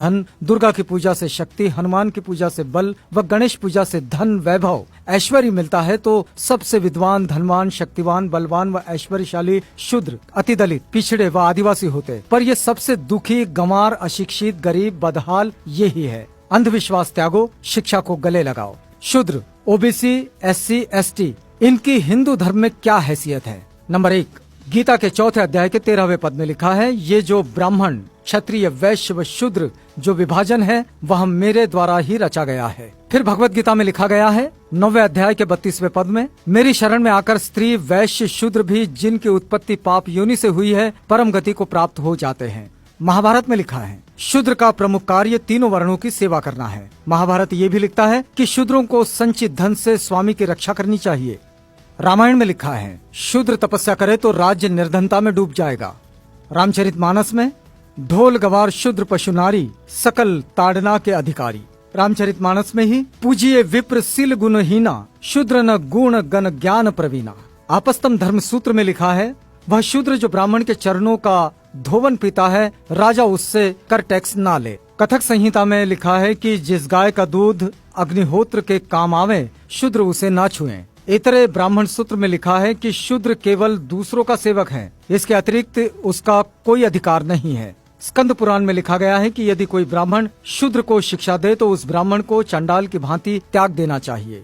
धन, दुर्गा की पूजा से शक्ति, हनुमान की पूजा से बल व गणेश पूजा से धन, वैभव, ऐश्वर्य मिलता है तो सबसे विद्वान, धनवान, शक्तिवान, बलवान व ऐश्वर्यशाली शूद्र, अतिदलित, पिछड़े व आदिवासी होते। पर ये सबसे दुखी, गंवार, अशिक्षित, गरीब, बदहाल यही है। अंधविश्वास त्यागो, शिक्षा को गले लगाओ। शूद्र, ओबीसी, एससी, एसटी, इनकी हिंदू धर्म में क्या हैसियत है? नंबर 1, गीता के 4थे अध्याय के 13वें पद में लिखा है, ये जो ब्राह्मण, क्षत्रिय, वैश्य व शूद्र जो विभाजन है वह मेरे द्वारा ही रचा गया है। फिर भगवत गीता में लिखा गया है 9वें अध्याय के 32वें पद में, मेरी शरण में आकर स्त्री, वैश्य, शूद्र भी जिनकी उत्पत्ति पाप योनि से हुई है परम गति को प्राप्त हो जाते हैं। महाभारत में लिखा है शूद्र का प्रमुख कार्य तीनों वर्णों की सेवा करना है। महाभारत ये भी लिखता है कि शूद्रों को संचित धन से स्वामी की रक्षा करनी चाहिए। रामायण में लिखा है शूद्र तपस्या करे तो राज्य निर्धनता में डूब जाएगा। रामचरितमानस में ढोल गवार शूद्र पशु नारी सकल ताड़ना के अधिकारी। रामचरितमानस में ही पूजिए विप्र सील गुणहीना शूद्र न गुण गण ज्ञान प्रवीणा। आपस्तम धर्म सूत्र में लिखा है वह शूद्र जो ब्राह्मण के चरणों का धोवन पीता है राजा उससे कर टैक्स ना ले। कथक संहिता में लिखा है कि जिस गाय का दूध अग्निहोत्र के काम आवे शूद्र उसे ना छुएं। इतरे ब्राह्मण सूत्र में लिखा है कि शूद्र केवल दूसरों का सेवक है, इसके अतिरिक्त उसका कोई अधिकार नहीं है। स्कंद पुराण में लिखा गया है कि यदि कोई ब्राह्मण शूद्र को शिक्षा दे तो उस ब्राह्मण को चंडाल की भांति त्याग देना चाहिए।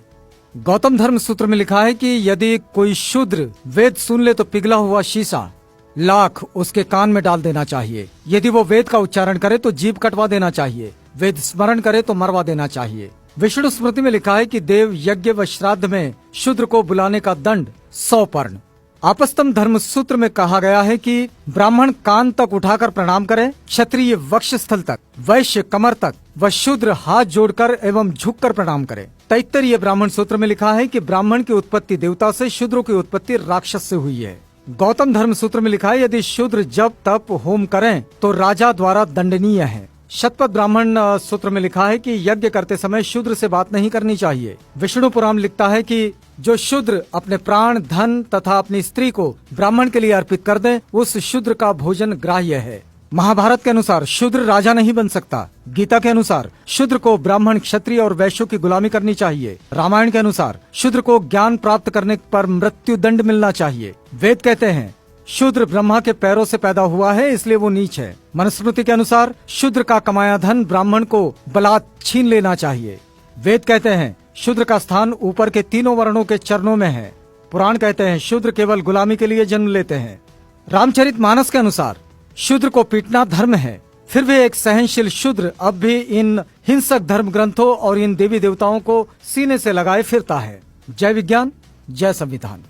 गौतम धर्म सूत्र में लिखा है कि यदि कोई शूद्र वेद सुन ले तो पिघला हुआ शीशा लाख उसके कान में डाल देना चाहिए। यदि वो वेद का उच्चारण करे तो जीभ कटवा देना चाहिए। वेद स्मरण करे तो मरवा देना चाहिए। विष्णु स्मृति में लिखा है कि देव यज्ञ व श्राद्ध में शूद्र को बुलाने का दंड 100 पर्ण। आपस्तम धर्म सूत्र में कहा गया है कि ब्राह्मण कान तक उठाकर प्रणाम करे, क्षत्रिय वक्षस्थल तक, वैश्य कमर तक व शूद्र हाथ जोड़कर एवं झुककर प्रणाम करे। तैत्तरीय ब्राह्मण सूत्र में लिखा है कि ब्राह्मण की उत्पत्ति देवता से, शूद्रों की उत्पत्ति राक्षस से हुई है। गौतम धर्म सूत्र में लिखा है यदि शूद्र जब तप होम करें तो राजा द्वारा दंडनीय है। शतपथ ब्राह्मण सूत्र में लिखा है कि यज्ञ करते समय शूद्र से बात नहीं करनी चाहिए। विष्णु पुराण लिखता है कि जो शूद्र अपने प्राण, धन तथा अपनी स्त्री को ब्राह्मण के लिए अर्पित कर दे उस शूद्र का भोजन ग्राह्य है। महाभारत के अनुसार शूद्र राजा नहीं बन सकता। गीता के अनुसार शूद्र को ब्राह्मण, क्षत्रिय और वैश्यों की गुलामी करनी चाहिए। रामायण के अनुसार शूद्र को ज्ञान प्राप्त करने पर मृत्यु दंड मिलना चाहिए। वेद कहते हैं शूद्र ब्रह्मा के पैरों से पैदा हुआ है इसलिए वो नीच है। मनुस्मृति के अनुसार शूद्र का कमाया धन ब्राह्मण को बलात् छीन लेना चाहिए। वेद कहते हैं शूद्र का स्थान ऊपर के तीनों वर्णों के चरणों में है। पुराण कहते हैं शूद्र केवल गुलामी के लिए जन्म लेते हैं। रामचरितमानस के अनुसार शूद्र को पीटना धर्म है। फिर भी एक सहनशील शूद्र अब भी इन हिंसक धर्म ग्रंथों और इन देवी देवताओं को सीने से लगाए फिरता है। जय विज्ञान, जय संविधान।